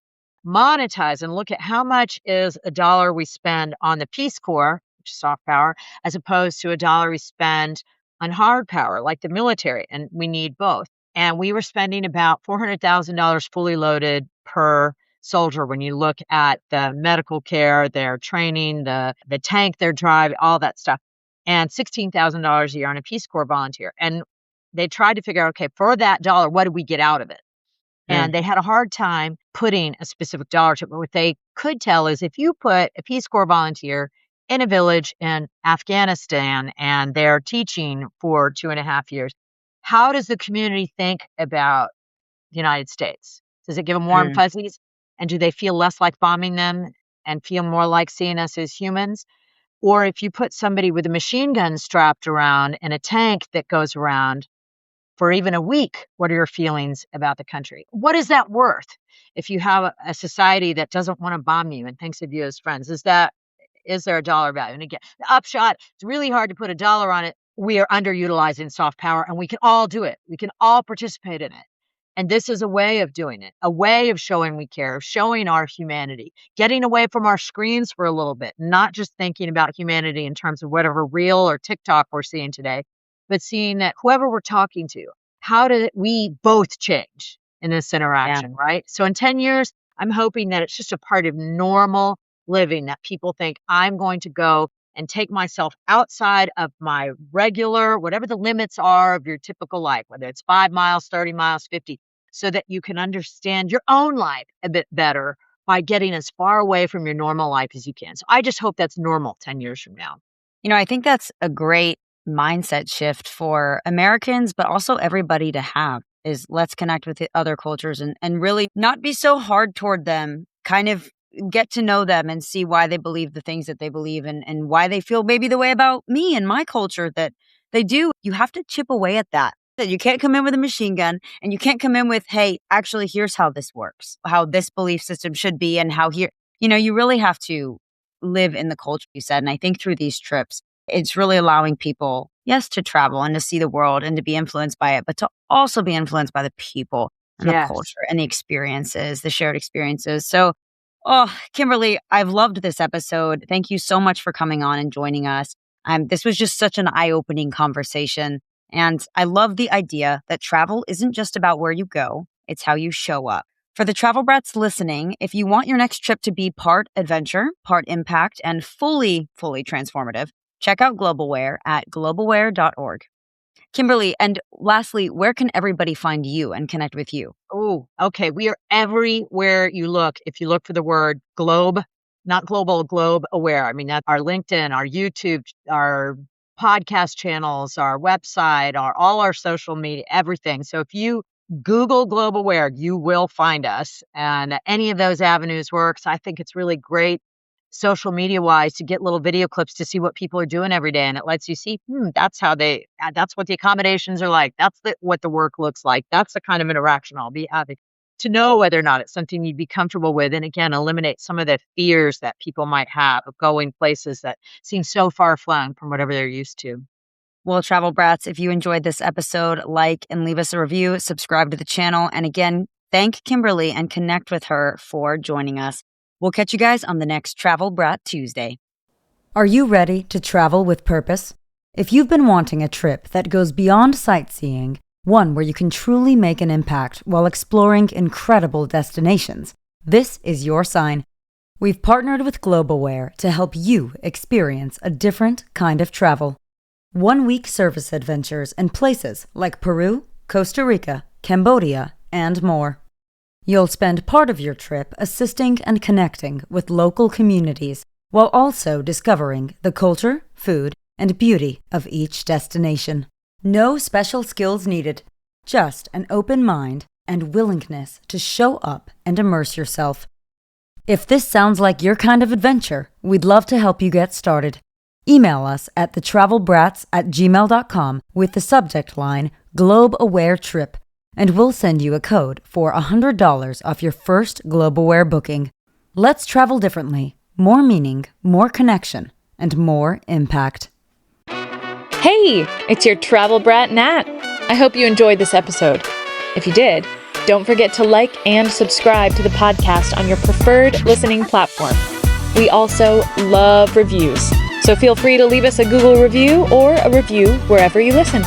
monetize and look at how much is a dollar we spend on the Peace Corps, which is soft power, as opposed to a dollar we spend on hard power, like the military. And we need both. And we were spending about $400,000 fully loaded per soldier when you look at the medical care, their training, the tank they're driving, all that stuff, and $16,000 a year on a Peace Corps volunteer. And they tried to figure out, okay, for that dollar, what do we get out of it? Mm. And they had a hard time putting a specific dollar to it. But what they could tell is if you put a Peace Corps volunteer in a village in Afghanistan and they're teaching for 2.5 years, how does the community think about the United States? Does it give them warm Mm. fuzzies? And do they feel less like bombing them and feel more like seeing us as humans? Or if you put somebody with a machine gun strapped around and a tank that goes around for even a week, what are your feelings about the country? What is that worth if you have a society that doesn't want to bomb you and thinks of you as friends? Is there a dollar value? And again, the upshot, it's really hard to put a dollar on it. We are underutilizing soft power and we can all do it. We can all participate in it. And this is a way of doing it, a way of showing we care, of showing our humanity, getting away from our screens for a little bit, not just thinking about humanity in terms of whatever reel or TikTok we're seeing today, but seeing that whoever we're talking to, how did we both change in this Yeah. interaction, right? So in 10 years, I'm hoping that it's just a part of normal living, that people think I'm going to go and take myself outside of my regular, whatever the limits are of your typical life, whether it's 5 miles, 30 miles, 50, so that you can understand your own life a bit better by getting as far away from your normal life as you can. So I just hope that's normal 10 years from now. I think that's a great mindset shift for Americans, but also everybody to have is let's connect with the other cultures and really not be so hard toward them, kind of get to know them and see why they believe the things that they believe and why they feel maybe the way about me and my culture that they do. You have to chip away at that. That you can't come in with a machine gun and you can't come in with, hey, actually, here's how this works, how this belief system should be, and how here, you really have to live in the culture, you said. And I think through these trips, it's really allowing people, yes, to travel and to see the world and to be influenced by it, but to also be influenced by the people and the Yes. culture and the experiences, the shared experiences. So, oh, Kimberly, I've loved this episode. Thank you so much for coming on and joining us. This was just such an eye-opening conversation. And I love the idea that travel isn't just about where you go, it's how you show up. For the Travel Brats listening, if you want your next trip to be part adventure, part impact, and fully transformative, check out Globalware at globalware.org. Kimberly, and lastly, where can everybody find you and connect with you? Oh, okay. We are everywhere you look. If you look for the word globe, not global, globe aware. I mean, that's our LinkedIn, our YouTube, our podcast channels, our website, all our social media, everything. So if you Google Globe Aware, you will find us. And any of those avenues works. I think it's really great social media wise to get little video clips to see what people are doing every day. And it lets you see, that's how that's what the accommodations are like. That's what the work looks like. That's the kind of interaction I'll be having to know whether or not it's something you'd be comfortable with. And again, eliminate some of the fears that people might have of going places that seem so far flung from whatever they're used to. Well, Travel Brats, if you enjoyed this episode, like and leave us a review, subscribe to the channel, and again, thank Kimberly and connect with her for joining us. We'll catch you guys on the next Travel Brat Tuesday. Are you ready to travel with purpose? If you've been wanting a trip that goes beyond sightseeing, one where you can truly make an impact while exploring incredible destinations, this is your sign. We've partnered with Globalware to help you experience a different kind of travel. 1-week service adventures in places like Peru, Costa Rica, Cambodia, and more. You'll spend part of your trip assisting and connecting with local communities while also discovering the culture, food, and beauty of each destination. No special skills needed. just an open mind and willingness to show up and immerse yourself. If this sounds like your kind of adventure, we'd love to help you get started. Email us at thetravelbrats@gmail.com with the subject line Globe Aware Trip, and we'll send you a code for $100 off your first Globe Aware booking. Let's travel differently. More meaning, more connection, and more impact. Hey, it's your Travel Brat Nat. I hope you enjoyed this episode. If you did, don't forget to like and subscribe to the podcast on your preferred listening platform. We also love reviews, so feel free to leave us a Google review or a review wherever you listen.